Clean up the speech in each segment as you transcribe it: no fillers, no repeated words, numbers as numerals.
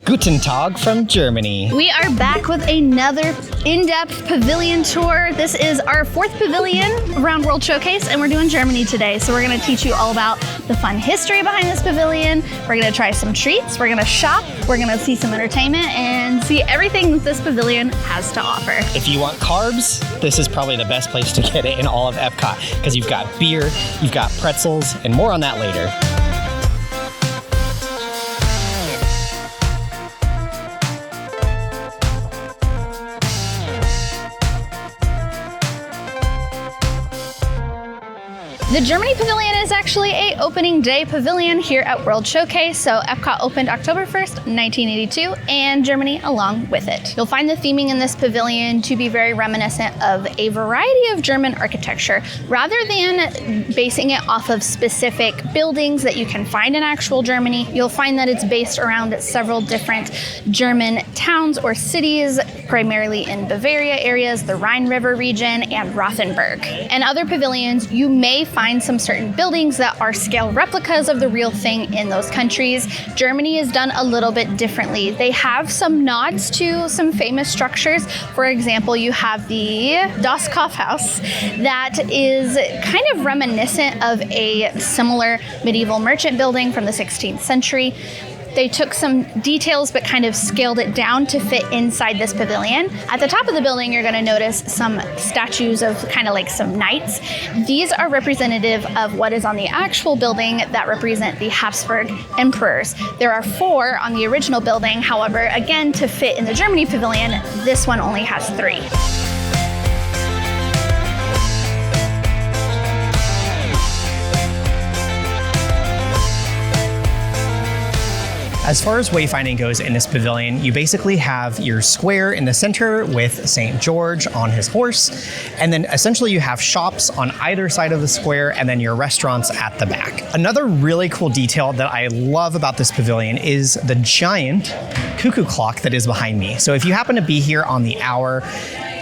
Guten Tag from Germany. We are back with another in-depth pavilion tour. This is our 4th pavilion around World Showcase, and we're doing Germany today. So we're going to teach you all about the fun history behind this pavilion. We're going to try some treats. We're going to shop. We're going to see some entertainment and see everything that this pavilion has to offer. If you want carbs, this is probably the best place to get it in all of Epcot because you've got beer, you've got pretzels, and more on that later. The Germany Pavilion is actually a opening day pavilion here at World Showcase. So Epcot opened October 1st, 1982, and Germany along with it. You'll find the theming in this pavilion to be very reminiscent of a variety of German architecture. Rather than basing it off of specific buildings that you can find in actual Germany, you'll find that it's based around several different German towns or cities, primarily in Bavaria areas, the Rhine River region, and Rothenburg. And other pavilions, you may find some certain buildings that are scale replicas of the real thing in those countries. Germany is done a little bit differently. They have some nods to some famous structures. For example, you have the Das Kaufhaus that is kind of reminiscent of a similar medieval merchant building from the 16th century. They took some details but kind of scaled it down to fit inside this pavilion. At the top of the building, you're going to notice some statues of kind of like some knights. These are representative of what is on the actual building that represent the Habsburg emperors. There are 4 on the original building. However, again, to fit in the Germany pavilion, this one only has 3. As far as wayfinding goes in this pavilion, you basically have your square in the center with St. George on his horse, and then essentially you have shops on either side of the square and then your restaurants at the back. Another really cool detail that I love about this pavilion is the giant cuckoo clock that is behind me. So if you happen to be here on the hour,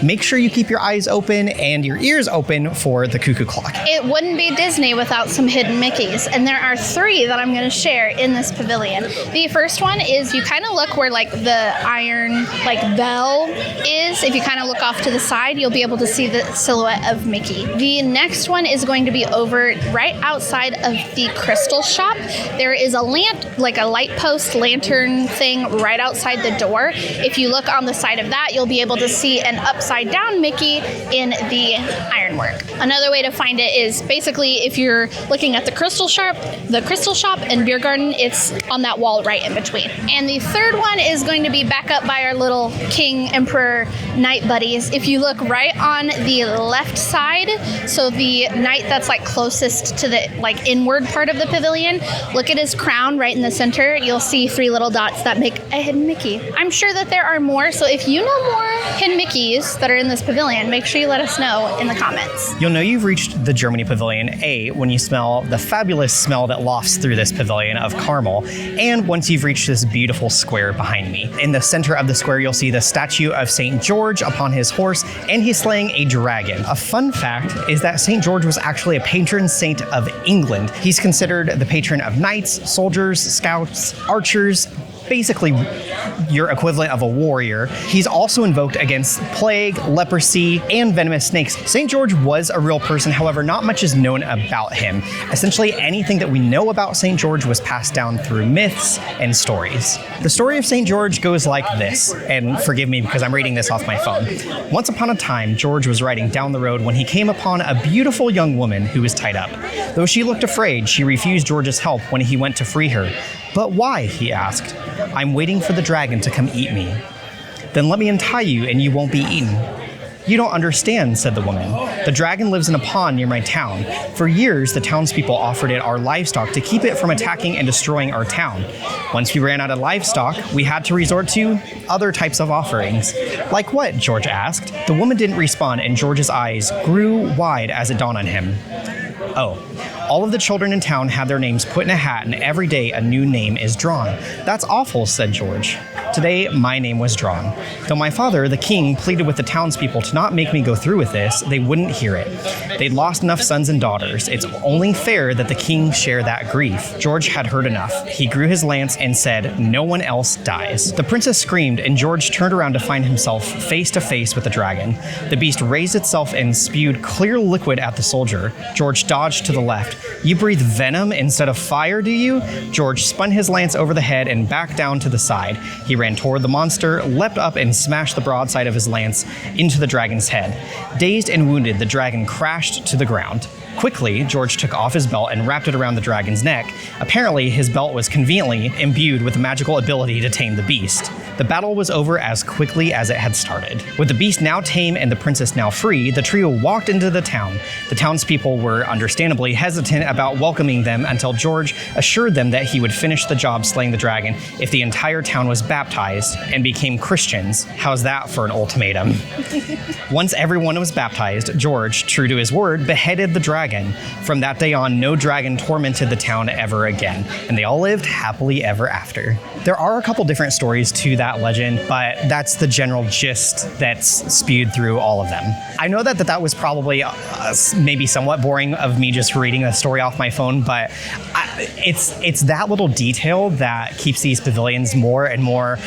make sure you keep your eyes open and your ears open for the cuckoo clock. It wouldn't be Disney without some hidden Mickeys, and there are 3 that I'm going to share in this pavilion. The first one is you kind of look where like the iron like bell is. If you kind of look off to the side, you'll be able to see the silhouette of Mickey. The next one is going to be over right outside of the Kristall shop. There is a lamp, like a light post lantern thing right outside the door. If you look on the side of that, you'll be able to see an upside down Mickey in the ironwork. Another way to find it is basically if you're looking at the Kristall shop and Biergarten, it's on that wall right in between. And the third one is going to be back up by our little King, Emperor, Knight buddies. If you look right on the left side, so the knight that's like closest to the like inward part of the pavilion, look at his crown right in the center. You'll see 3 little dots that make a hidden Mickey. I'm sure that there are more, so if you know more hidden Mickeys that are in this pavilion, make sure you let us know in the comments. You'll know you've reached the Germany Pavilion, A, when you smell the fabulous smell that lofts through this pavilion of caramel, and once you've reached this beautiful square behind me. In the center of the square, you'll see the statue of St. George upon his horse, and he's slaying a dragon. A fun fact is that St. George was actually a patron saint of England. He's considered the patron of knights, soldiers, scouts, archers, basically your equivalent of a warrior. He's also invoked against plague, leprosy, and venomous snakes. St. George was a real person, however, not much is known about him. Essentially, anything that we know about St. George was passed down through myths and stories. The story of St. George goes like this, and forgive me because I'm reading this off my phone. Once upon a time, George was riding down the road when he came upon a beautiful young woman who was tied up. Though she looked afraid, she refused George's help when he went to free her. "But why?" he asked. "I'm waiting for the dragon to come eat me." "Then let me untie you and you won't be eaten." "You don't understand," said the woman. "The dragon lives in a pond near my town. For years, the townspeople offered it our livestock to keep it from attacking and destroying our town. Once we ran out of livestock, we had to resort to other types of offerings." "Like what?" George asked. The woman didn't respond, and George's eyes grew wide as it dawned on him. "Oh, All of the children in town had their names put in a hat, and every day a new name is drawn. That's awful, said George. Today, my name was drawn. Though my father, the king, pleaded with the townspeople to not make me go through with this, they wouldn't hear it. They'd lost enough sons and daughters. It's only fair that the king share that grief. George had heard enough. He grew his lance and said, no one else dies. The princess screamed, and George turned around to find himself face to face with the dragon. The beast raised itself and spewed clear liquid at the soldier. George dodged to the left. You breathe venom instead of fire, do you? George spun his lance over the head and back down to the side. He ran toward the monster, leapt up and smashed the broadside of his lance into the dragon's head. Dazed and wounded, the dragon crashed to the ground. Quickly, George took off his belt and wrapped it around the dragon's neck. Apparently, his belt was conveniently imbued with the magical ability to tame the beast. The battle was over as quickly as it had started. With the beast now tame and the princess now free, the trio walked into the town. The townspeople were understandably hesitant about welcoming them until George assured them that he would finish the job slaying the dragon if the entire town was baptized and became Christians. How's that for an ultimatum? Once everyone was baptized, George, true to his word, beheaded the dragon. From that day on, no dragon tormented the town ever again, and they all lived happily ever after. There are a couple different stories to that legend, but that's the general gist that's spewed through all of them. I know that was probably maybe somewhat boring of me just reading a story off my phone, but it's that little detail that keeps these pavilions more and more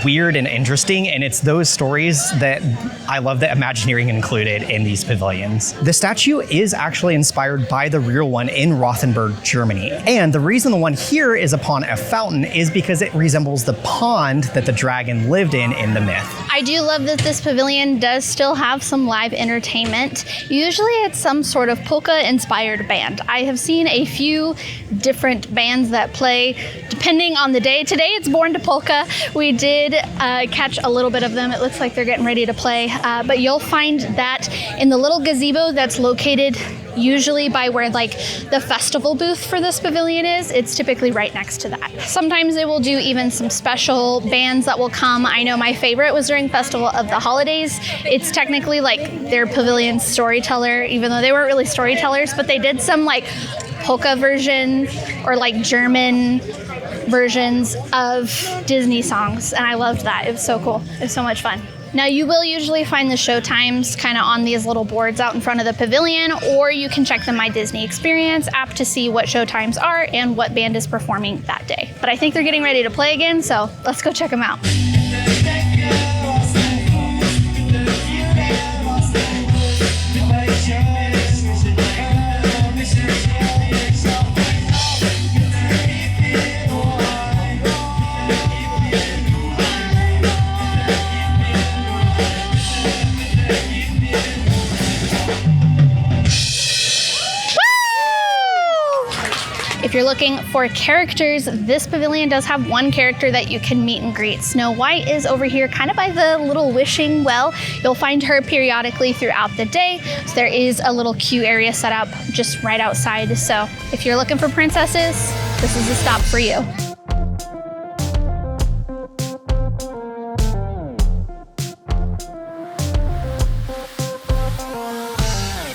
weird and interesting, and it's those stories that I love that Imagineering included in these pavilions. The statue is actually inspired by the real one in Rothenburg, Germany, and the reason the one here is upon a fountain is because it resembles the pond that the dragon lived in the myth. I do love that this pavilion does still have some live entertainment. Usually it's some sort of polka-inspired band. I have seen a few different bands that play depending on the day. Today it's Born to Polka. We did catch a little bit of them. It looks like they're getting ready to play, but you'll find that in the little gazebo that's located usually by where like the festival booth for this pavilion is. It's typically right next to that. Sometimes they will do even some special bands that will come. I know my favorite was during Festival of the Holidays. It's technically like their pavilion storyteller, even though they weren't really storytellers, but they did some like polka version or like German versions of Disney songs, and I loved that. It was so cool. It was so much fun. Now, you will usually find the show times kind of on these little boards out in front of the pavilion, or you can check the My Disney Experience app to see what show times are and what band is performing that day. But I think they're getting ready to play again, so let's go check them out. If you're looking for characters, this pavilion does have one character that you can meet and greet. Snow White is over here kind of by the little wishing well. You'll find her periodically throughout the day. So there is a little queue area set up just right outside. So if you're looking for princesses, this is the stop for you.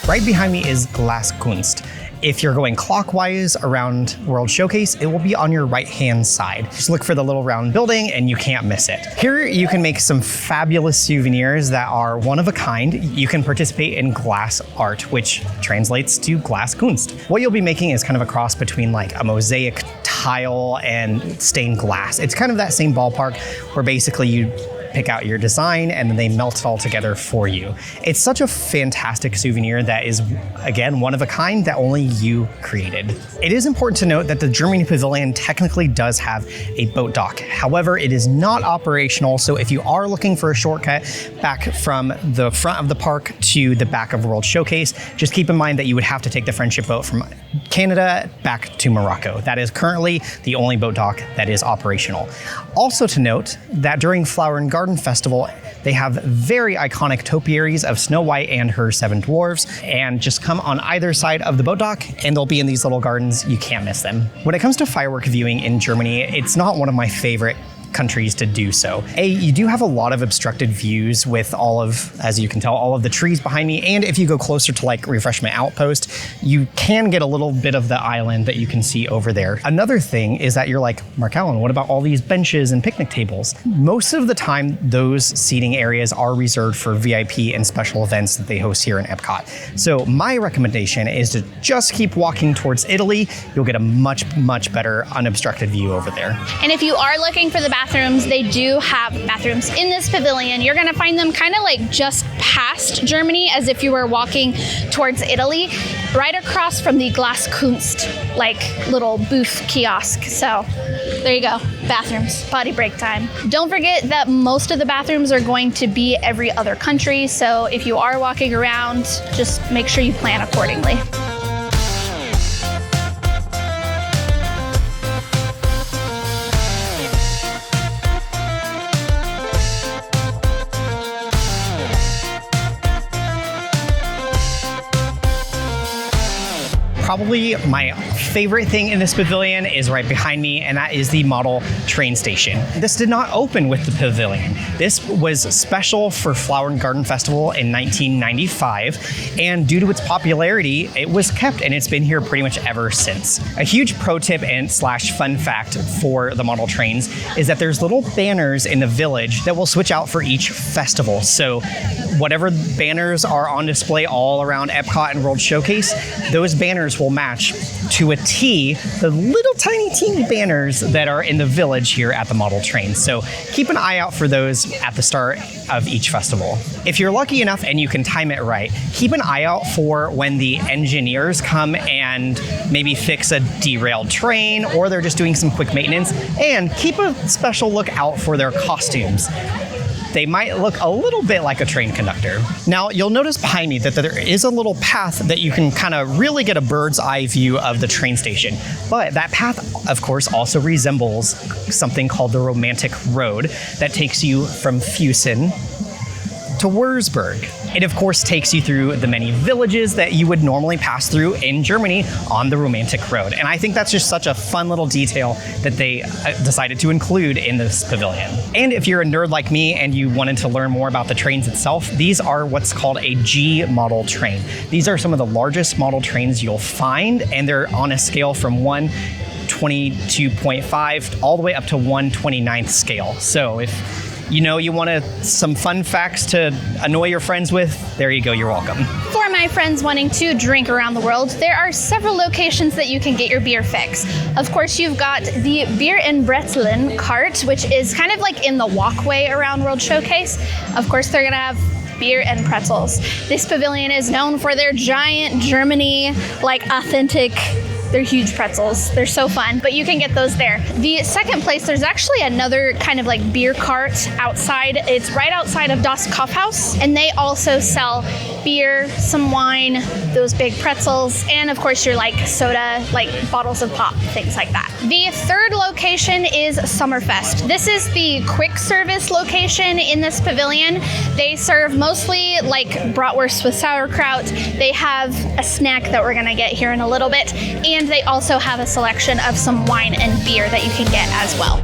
Right behind me is Glaskunst. If you're going clockwise around World Showcase, it will be on your right-hand side. Just look for the little round building and you can't miss it. Here you can make some fabulous souvenirs that are one of a kind. You can participate in glass art, which translates to Glaskunst. What you'll be making is kind of a cross between like a mosaic tile and stained glass. It's kind of that same ballpark where basically you pick out your design and then they melt it all together for you. It's such a fantastic souvenir that is, again, one of a kind that only you created. It is important to note that the Germany Pavilion technically does have a boat dock. However, it is not operational, so if you are looking for a shortcut back from the front of the park to the back of World Showcase, just keep in mind that you would have to take the friendship boat from Canada back to Morocco. That is currently the only boat dock that is operational. Also to note that during Flower and Garden Festival, they have very iconic topiaries of Snow White and her 7 dwarves, and just come on either side of the boat dock and they'll be in these little gardens. You can't miss them. When it comes to firework viewing in Germany, it's not one of my favorite countries to do so. You do have a lot of obstructed views with all of, as you can tell, all of the trees behind me. And if you go closer to like Refreshment Outpost, you can get a little bit of the island that you can see over there. Another thing is that you're like, Mark Allen, what about all these benches and picnic tables? Most of the time, those seating areas are reserved for VIP and special events that they host here in Epcot. So my recommendation is to just keep walking towards Italy. You'll get a much, much better unobstructed view over there. And if you are looking for the bathrooms, they do have bathrooms in this pavilion. You're gonna find them kind of like just past Germany, as if you were walking towards Italy, right across from the Glaskunst, like little booth kiosk. So there you go, bathrooms, potty break time. Don't forget that most of the bathrooms are going to be every other country. So if you are walking around, just make sure you plan accordingly. Probably my favorite thing in this pavilion is right behind me, and that is the model train station. This did not open with the pavilion. This was special for Flower and Garden Festival in 1995, and due to its popularity, it was kept, and it's been here pretty much ever since. A huge pro tip and slash fun fact for the model trains is that there's little banners in the village that will switch out for each festival. So whatever banners are on display all around Epcot and World Showcase, those banners will match to a T the little tiny teeny banners that are in the village here at the model train. So keep an eye out for those at the start of each festival. If you're lucky enough and you can time it right, keep an eye out for when the engineers come and maybe fix a derailed train, or they're just doing some quick maintenance, and keep a special look out for their costumes. They might look a little bit like a train conductor. Now, you'll notice behind me that there is a little path that you can kind of really get a bird's eye view of the train station. But that path, of course, also resembles something called the Romantic Road that takes you from Fusen to Würzburg. It, of course, takes you through the many villages that you would normally pass through in Germany on the Romantic Road. And I think that's just such a fun little detail that they decided to include in this pavilion. And if you're a nerd like me and you wanted to learn more about the trains itself, these are what's called a G model train. These are some of the largest model trains you'll find, and they're on a scale from 1/22.5 all the way up to 1/29th scale. So if you want some fun facts to annoy your friends with, there you go, you're welcome. For my friends wanting to drink around the world, there are several locations that you can get your beer fix. Of course, you've got the Bier and Brezeln cart, which is kind of like in the walkway around World Showcase. Of course, they're gonna have beer and pretzels. This pavilion is known for their giant Germany, like authentic. They're huge pretzels. They're so fun, but you can get those there. The second place, there's actually another kind of like beer cart outside. It's right outside of Das Kaufhaus, and they also sell beer, some wine, those big pretzels, and of course your like soda, like bottles of pop, things like that. The third location is Sommerfest. This is the quick service location in this pavilion. They serve mostly like bratwurst with sauerkraut. They have a snack that we're gonna get here in a little bit, and they also have a selection of some wine and beer that you can get as well.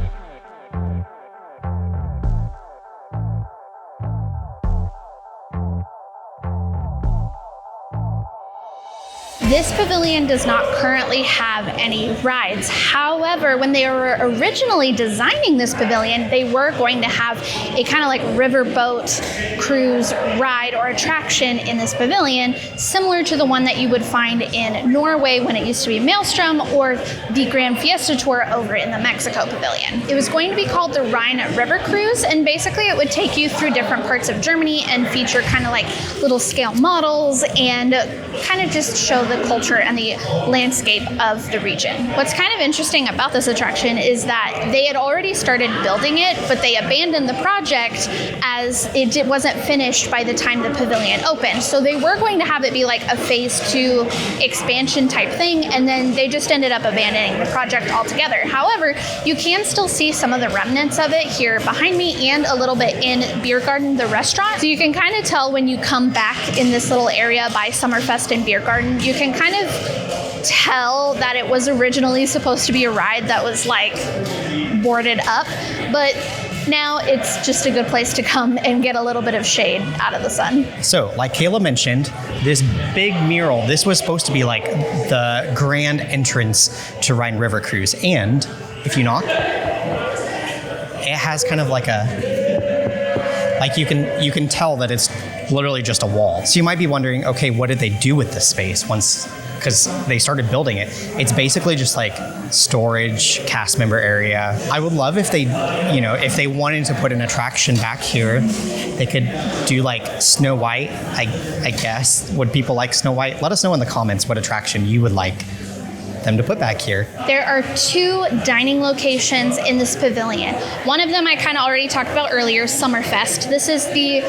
This pavilion does not currently have any rides. However, when they were originally designing this pavilion, they were going to have a kind of like riverboat cruise ride or attraction in this pavilion, similar to the one that you would find in Norway when it used to be Maelstrom, or the Grand Fiesta Tour over in the Mexico pavilion. It was going to be called the Rhine River Cruise, and basically it would take you through different parts of Germany and feature kind of like little scale models and kind of just show the culture and the landscape of the region. What's kind of interesting about this attraction is that they had already started building it, but they abandoned the project as it wasn't finished by the time the pavilion opened. So they were going to have it be like a phase 2 expansion type thing, and then they just ended up abandoning the project altogether. However, you can still see some of the remnants of it here behind me and a little bit in Biergarten, the restaurant. So you can kind of tell when you come back in this little area by Sommerfest and Biergarten, you can kind of tell that it was originally supposed to be a ride that was like boarded up, but now it's just a good place to come and get a little bit of shade out of the sun. So, like Kayla mentioned, this big mural, this was supposed to be like the grand entrance to Rhine River Cruise. And if you knock, it has kind of like you can tell that it's literally just a wall. So you might be wondering, okay, what did they do with this space because they started building it? It's basically just like storage, cast member area. I would love if they, if they wanted to put an attraction back here, they could do like Snow White, I guess. Would people like Snow White? Let us know in the comments what attraction you would like them to put back here. There are 2 dining locations in this pavilion. One of them I kind of already talked about earlier, Sommerfest. This is the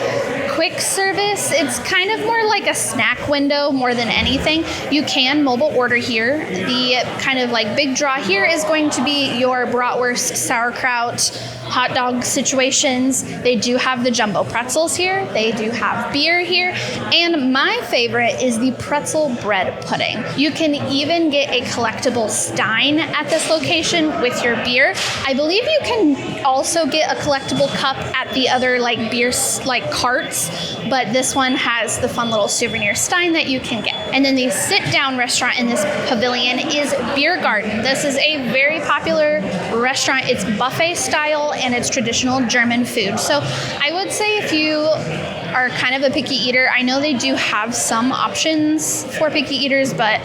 quick service. It's kind of more like a snack window more than anything. You can mobile order here. The kind of like big draw here is going to be your bratwurst, sauerkraut, hot dog situations. They do have the jumbo pretzels here. They do have beer here. And my favorite is the pretzel bread pudding. You can even get a collectible Stein at this location with your beer. I believe you can also get a collectible cup at the other like beer like carts, but this one has the fun little souvenir Stein that you can get. And then the sit-down restaurant in this pavilion is Biergarten. This is a very popular restaurant. It's buffet style and it's traditional German food. So I would say if you are kind of a picky eater, I know they do have some options for picky eaters, but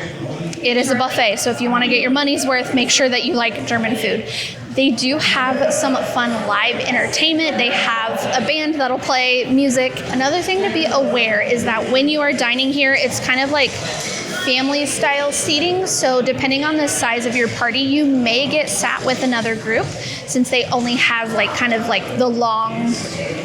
it is a buffet. So if you want to get your money's worth, make sure that you like German food. They do have some fun live entertainment. They have a band that'll play music. Another thing to be aware is that when you are dining here, it's kind of like family style seating. So depending on the size of your party, you may get sat with another group since they only have like kind of like the long,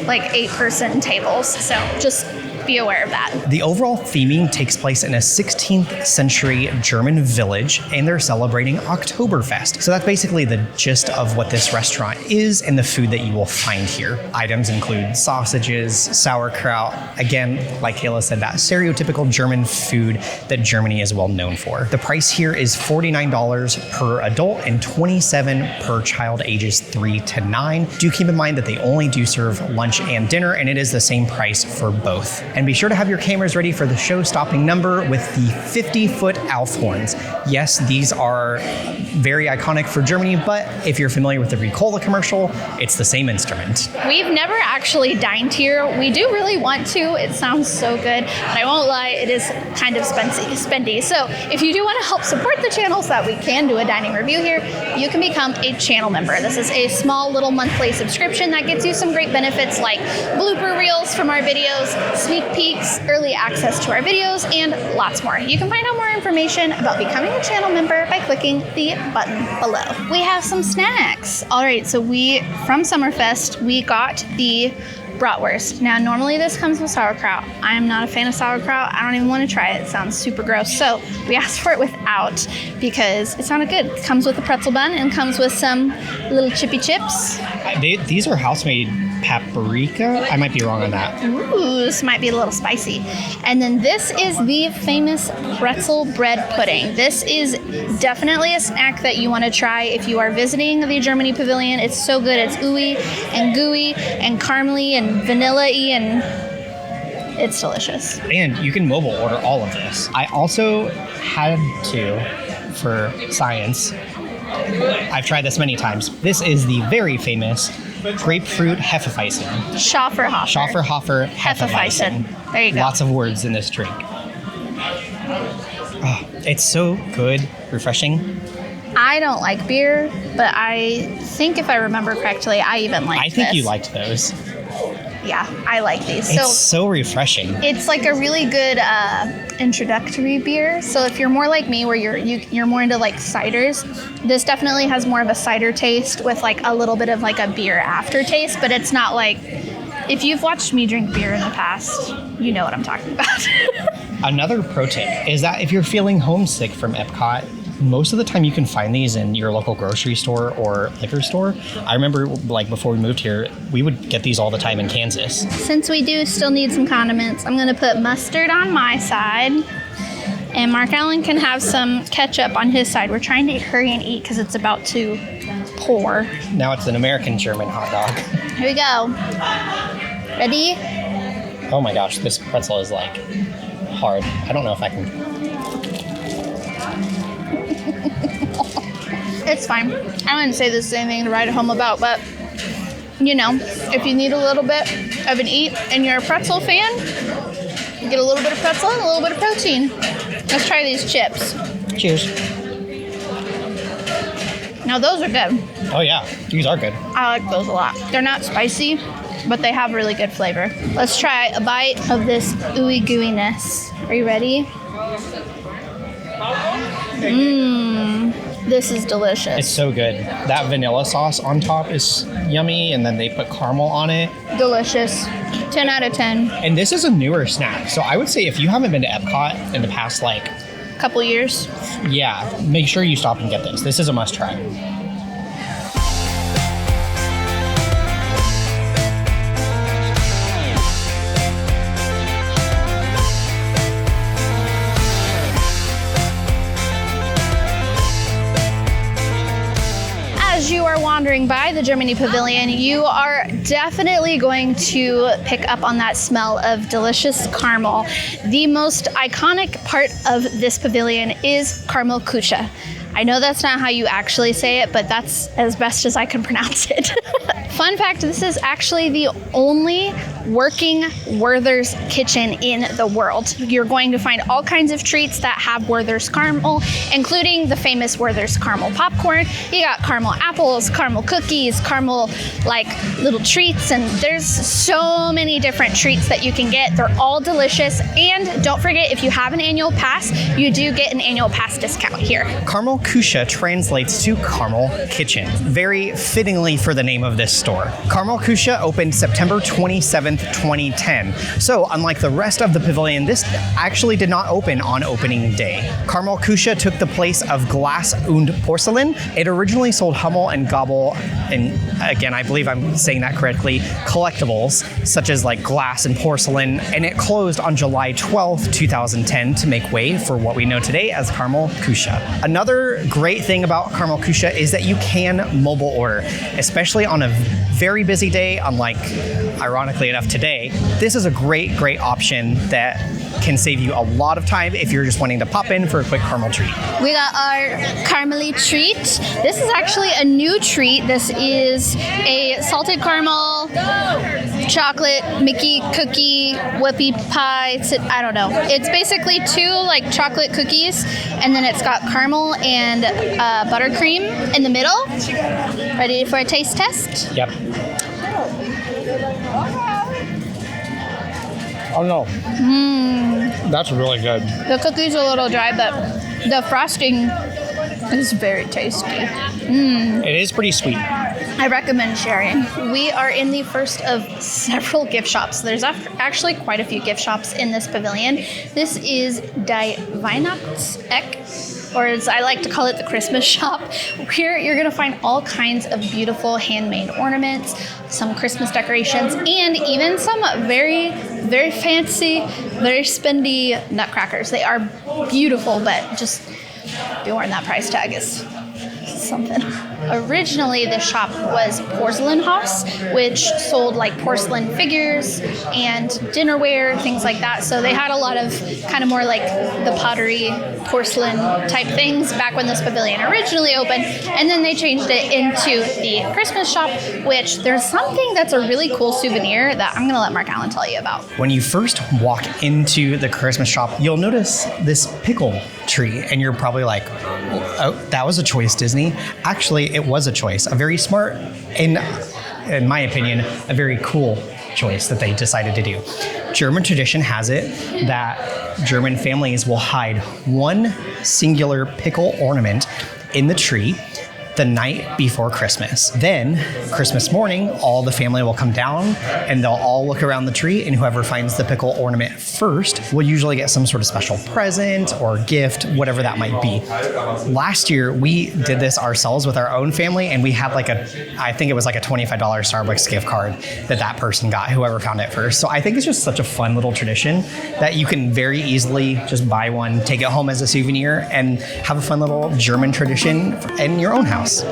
like 8-person tables. So just be aware of that. The overall theming takes place in a 16th century German village, and they're celebrating Oktoberfest. So that's basically the gist of what this restaurant is and the food that you will find here. Items include sausages, sauerkraut, again, like Kayla said, that stereotypical German food that Germany is well known for. The price here is $49 per adult and $27 per child ages 3 to 9. Do keep in mind that they only do serve lunch and dinner, and it is the same price for both. And be sure to have your cameras ready for the show-stopping number with the 50-foot Alf horns. Yes, these are very iconic for Germany, but if you're familiar with the Ricola commercial, it's the same instrument. We've never actually dined here. We do really want to. It sounds so good, but I won't lie, it is kind of spendy. So if you do want to help support the channel so that we can do a dining review here, you can become a channel member. This is a small little monthly subscription that gets you some great benefits like blooper reels from our videos, sneak peeks, early access to our videos, and lots more. You can find out more information about becoming a channel member by clicking the button below. We have some snacks. All right, so from Sommerfest, we got the bratwurst. Now, normally this comes with sauerkraut. I am not a fan of sauerkraut. I don't even want to try it. It sounds super gross. So we asked for it without because it sounded good. It comes with a pretzel bun and comes with some little chippy chips. These are house-made paprika. I might be wrong on that. Ooh, this might be a little spicy. And then this is the famous pretzel bread pudding. This is definitely a snack that you want to try if you are visiting the Germany Pavilion. It's so good. It's ooey and gooey and caramely and vanilla-y, and it's delicious. And you can mobile order all of this. I also had to, for science, I've tried this many times. This is the very famous grapefruit Hefeweizen. Schafferhofer Hefeweizen. There you go. Lots of words in this drink. Oh, it's so good, refreshing. I don't like beer, but I think if I remember correctly, I even liked this. I think you liked those. Yeah, I like these. It's so refreshing. It's like a really good introductory beer. So if you're more like me, where you're more into like ciders, this definitely has more of a cider taste with like a little bit of like a beer aftertaste. But it's not like, if you've watched me drink beer in the past, you know what I'm talking about. Another pro tip is that if you're feeling homesick from Epcot, most of the time you can find these in your local grocery store or liquor store. I remember like before we moved here, we would get these all the time in Kansas. Since we do still need some condiments, I'm gonna put mustard on my side. And Mark Allen can have some ketchup on his side. We're trying to hurry and eat because it's about to pour. Now it's an American-German hot dog. Here we go. Ready? Oh my gosh, this pretzel is like hard. I don't know if I can. It's fine. I wouldn't say the same thing to write home about, but you know, if you need a little bit of an eat and you're a pretzel fan, you get a little bit of pretzel and a little bit of protein. Let's try these chips. Cheers. Now those are good. Oh yeah, these are good. I like those a lot. They're not spicy, but they have really good flavor. Let's try a bite of this ooey gooiness. Are you ready? This is delicious. It's so good. That vanilla sauce on top is yummy, and then they put caramel on it. Delicious. 10 out of 10. And this is a newer snack. So I would say if you haven't been to Epcot in the past, like, Couple years. yeah, make sure you stop and get this. This is a must try. As you are wandering by the Germany Pavilion, you are definitely going to pick up on that smell of delicious caramel. The most iconic part of this pavilion is Karamell-Kuche. I know that's not how you actually say it, but that's as best as I can pronounce it. Fun fact, this is actually the only working Werther's kitchen in the world. You're going to find all kinds of treats that have Werther's caramel, including the famous Werther's caramel popcorn. You got caramel apples, caramel cookies, caramel like little treats, and there's so many different treats that you can get. They're all delicious. And don't forget, if you have an annual pass, you do get an annual pass discount here. Karamell-Kuche translates to Caramel Kitchen, very fittingly for the name of this store. Karamell-Kuche opened September 27th, 2010. So unlike the rest of the pavilion, this actually did not open on opening day. Karamell-Kuche took the place of Glaskunst porcelain. It originally sold Hummel and Gobble, and again, I believe I'm saying that correctly, collectibles such as like glass and porcelain, and it closed on July 12th, 2010 to make way for what we know today as Karamell-Kuche. Another great thing about Karamell-Kuche is that you can mobile order, especially on a very busy day, unlike, ironically enough, today. This is a great option that can save you a lot of time if you're just wanting to pop in for a quick caramel treat. We got our caramely treat. This is actually a new treat. This is a salted caramel, chocolate, Mickey cookie, whippy pie. I don't know. It's basically two like chocolate cookies, and then it's got caramel and buttercream in the middle. Ready for a taste test? Yep. Oh no. That's really good. The cookie's a little dry, but the frosting is very tasty. It is pretty sweet. I recommend sharing. We are in the first of several gift shops. There's actually quite a few gift shops in this pavilion. This is Die Weihnachts ecke, or as I like to call it, the Christmas shop. Here you're gonna find all kinds of beautiful handmade ornaments, some Christmas decorations, and even some very fancy, very spendy nutcrackers. They are beautiful, but just bearing that price tag is something. Originally, this shop was Porcelain Haus, which sold like porcelain figures and dinnerware, things like that. So they had a lot of kind of more like the pottery, porcelain type things back when this pavilion originally opened. And then they changed it into the Christmas shop, which there's something that's a really cool souvenir that I'm going to let Mark Allen tell you about. When you first walk into the Christmas shop, you'll notice this pickle tree, and you're probably like, oh, that was a choice, Disney. Actually, it was a choice, a very smart, and in my opinion, a very cool choice that they decided to do. German tradition has it that German families will hide one singular pickle ornament in the tree the night before Christmas. Then, Christmas morning, all the family will come down and they'll all look around the tree, and whoever finds the pickle ornament first will usually get some sort of special present or gift, whatever that might be. Last year, we did this ourselves with our own family, and we had I think it was like a $25 Starbucks gift card that person got, whoever found it first. So I think it's just such a fun little tradition that you can very easily just buy one, take it home as a souvenir, and have a fun little German tradition in your own house.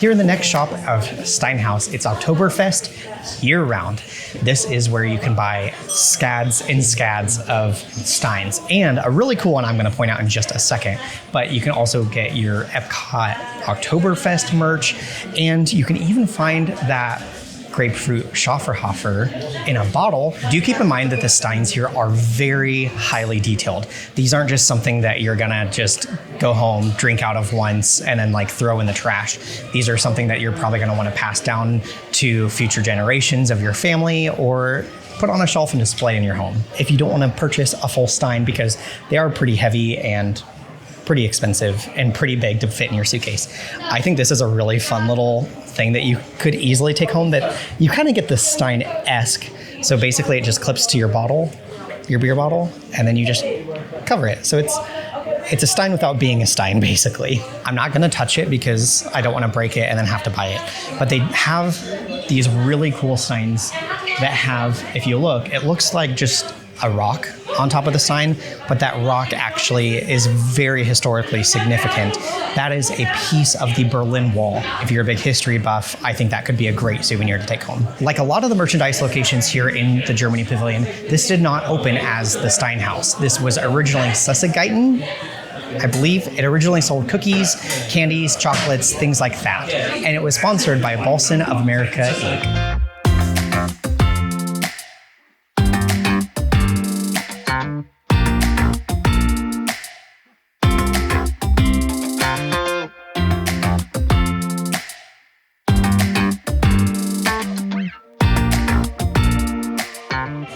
Here in the next shop of Stein Haus, it's Oktoberfest year-round. This is where you can buy scads and scads of Steins. And a really cool one I'm going to point out in just a second, but you can also get your Epcot Oktoberfest merch, and you can even find that grapefruit Schafferhofer in a bottle. Do keep in mind that the Steins here are very highly detailed. These aren't just something that you're gonna just go home, drink out of once, and then throw in the trash. These are something that you're probably gonna wanna pass down to future generations of your family or put on a shelf and display in your home. If you don't wanna purchase a full Stein, because they are pretty heavy and pretty expensive and pretty big to fit in your suitcase, I think this is a really fun little thing that you could easily take home, that you kind of get the Stein-esque. So basically it just clips to your bottle, your beer bottle, and then you just cover it. So it's a Stein without being a Stein, basically. I'm not gonna touch it because I don't wanna break it and then have to buy it. But they have these really cool Steins that have, if you look, it looks like just a rock on top of the Stein, but that rock actually is very historically significant. That is a piece of the Berlin Wall. If you're a big history buff, I think that could be a great souvenir to take home. Like a lot of the merchandise locations here in the Germany Pavilion, this did not open as the Stein Haus. This was originally Süßigkeiten. I believe it originally sold cookies, candies, chocolates, things like that. And it was sponsored by Balsen of America, Inc.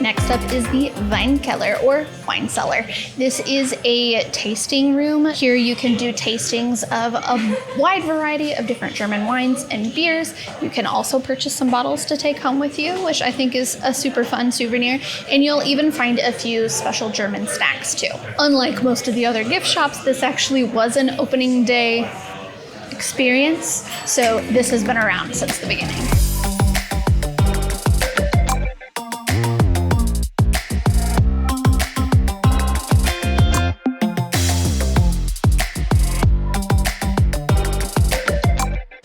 Next up is the Weinkeller, or wine cellar. This is a tasting room. Here you can do tastings of a wide variety of different German wines and beers. You can also purchase some bottles to take home with you, which I think is a super fun souvenir. And you'll even find a few special German snacks too. Unlike most of the other gift shops, this actually was an opening day experience. So this has been around since the beginning.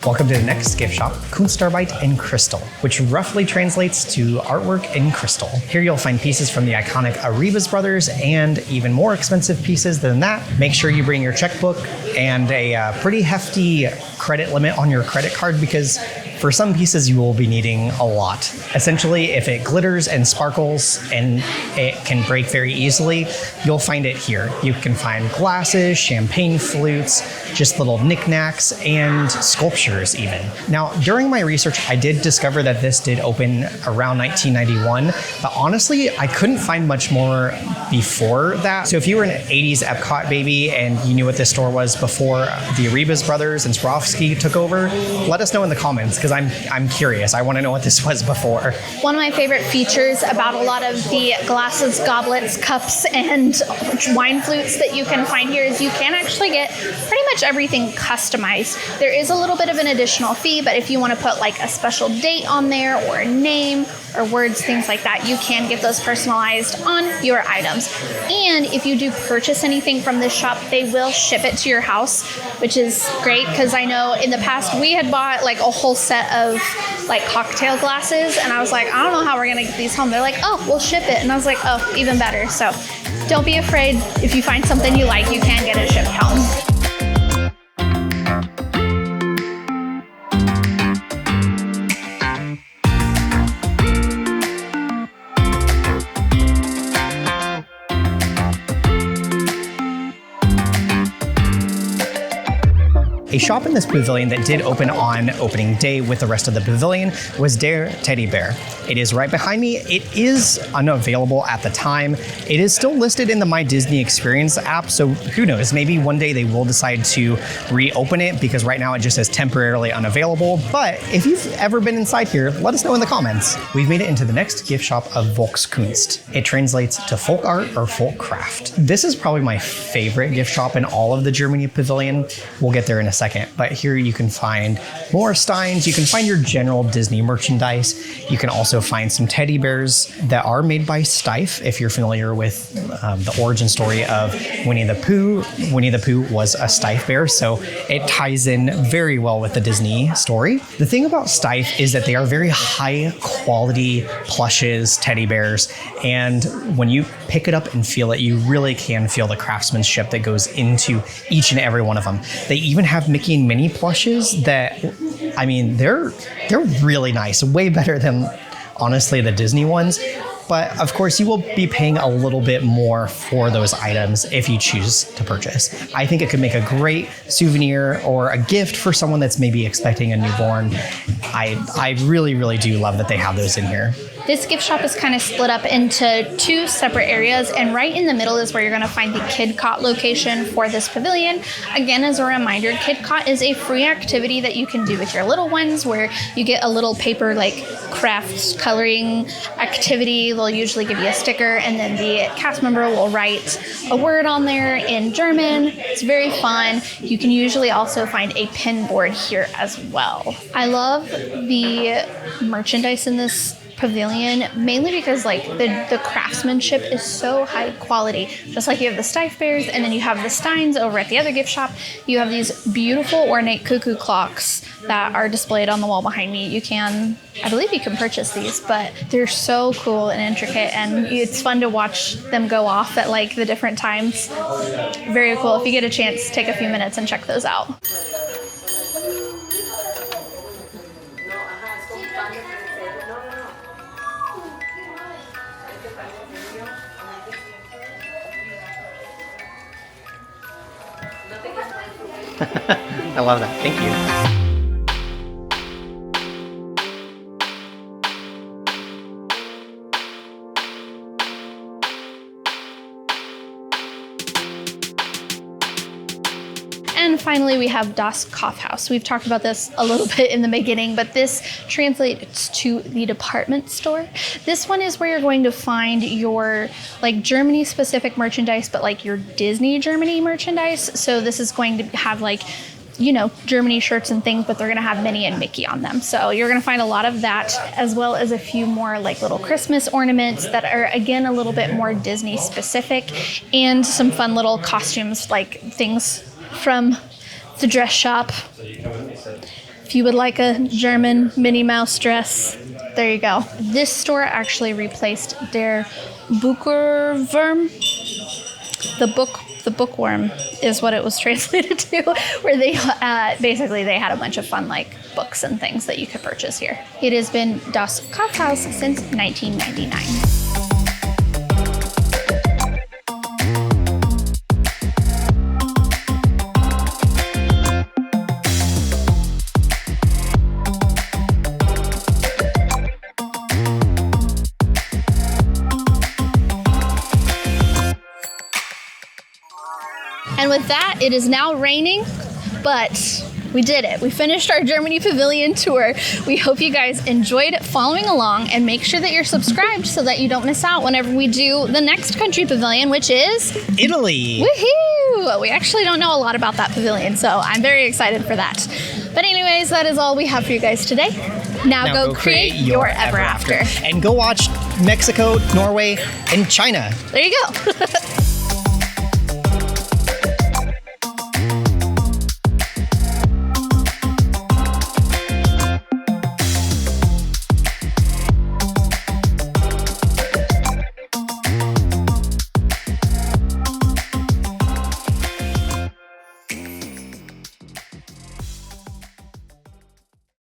Welcome to the next gift shop, Kunstarbeit in Kristall, which roughly translates to artwork in crystal. Here you'll find pieces from the iconic Arribas brothers and even more expensive pieces than that. Make sure you bring your checkbook and a pretty hefty credit limit on your credit card, because for some pieces you will be needing a lot. Essentially, if it glitters and sparkles and it can break very easily, you'll find it here. You can find glasses, champagne flutes, just little knickknacks, and sculptures even. Now, during my research, I did discover that this did open around 1991, but honestly, I couldn't find much more before that. So if you were an 80s Epcot baby and you knew what this store was before the Arribas brothers and Swarovski took over, let us know in the comments, because I'm curious. I want to know what this was before. One of my favorite features about a lot of the glasses, goblets, cups, and wine flutes that you can find here is you can actually get pretty much everything customized. There is a little bit of an additional fee, but if you want to put like a special date on there or a name or words, things like that, you can get those personalized on your items. And if you do purchase anything from this shop, they will ship it to your house, which is great, because I know in the past we had bought like a whole set of like cocktail glasses, and I was like, I don't know how we're gonna get these home. They're like, oh, we'll ship it. And I was like, oh, even better. So don't be afraid. If you find something you like, you can get it shipped home. A shop in this pavilion that did open on opening day with the rest of the pavilion was Der Teddybar. It is right behind me. It is unavailable at the time. It is still listed in the My Disney Experience app, so who knows, maybe one day they will decide to reopen it, because right now it just says temporarily unavailable. But if you've ever been inside here, let us know in the comments. We've made it into the next gift shop of Volkskunst. It translates to folk art or folk craft. This is probably my favorite gift shop in all of the Germany pavilion. We'll get there in a second, but here you can find more Steins. You can find your general Disney merchandise. You can also find some teddy bears that are made by Steiff. If you're familiar with the origin story of Winnie the Pooh was a Steiff bear, so it ties in very well with the Disney story. The thing about Steiff is that they are very high quality plushes, teddy bears, and when you pick it up and feel it, you really can feel the craftsmanship that goes into each and every one of them. They even have Mickey and Minnie plushes that, I mean, they're really nice, way better than honestly the Disney ones. But of course, you will be paying a little bit more for those items if you choose to purchase. I think it could make a great souvenir or a gift for someone that's maybe expecting a newborn. I really, really do love that they have those in here. This gift shop is kind of split up into two separate areas, and right in the middle is where you're going to find the Kidcot location for this pavilion. Again, as a reminder, Kidcot is a free activity that you can do with your little ones, where you get a little paper like crafts coloring activity. They'll usually give you a sticker, and then the cast member will write a word on there in German. It's very fun. You can usually also find a pin board here as well. I love the merchandise in this pavilion, mainly because like the craftsmanship is so high quality. Just like you have the Steiff bears, and then you have the Steins over at the other gift shop. You have these beautiful ornate cuckoo clocks that are displayed on the wall behind me. I believe you can purchase these, but they're so cool and intricate, and it's fun to watch them go off at like the different times. Very cool. If you get a chance, take a few minutes and check those out. I love that. Thank you. And finally, we have Das Kaufhaus. We've talked about this a little bit in the beginning, but this translates to the department store. This one is where you're going to find your like Germany-specific merchandise, but like your Disney Germany merchandise. So this is going to have like, you know, Germany shirts and things, but they're going to have Minnie and Mickey on them. So you're going to find a lot of that, as well as a few more like little Christmas ornaments that are, again, a little bit more Disney specific, and some fun little costumes, like things from the dress shop. If you would like a German Minnie Mouse dress, there you go. This store actually replaced Der Buchwurm. The bookworm is what it was translated to, where they basically they had a bunch of fun like books and things that you could purchase here. It has been Das Kaufhaus since 1999. And with that, it is now raining, but we did it. We finished our Germany Pavilion tour. We hope you guys enjoyed following along, and make sure that you're subscribed so that you don't miss out whenever we do the next country pavilion, which is Italy. Woohoo! We actually don't know a lot about that pavilion, so I'm very excited for that. But anyways, that is all we have for you guys today. Now go create your ever after. And go watch Mexico, Norway, and China. There you go.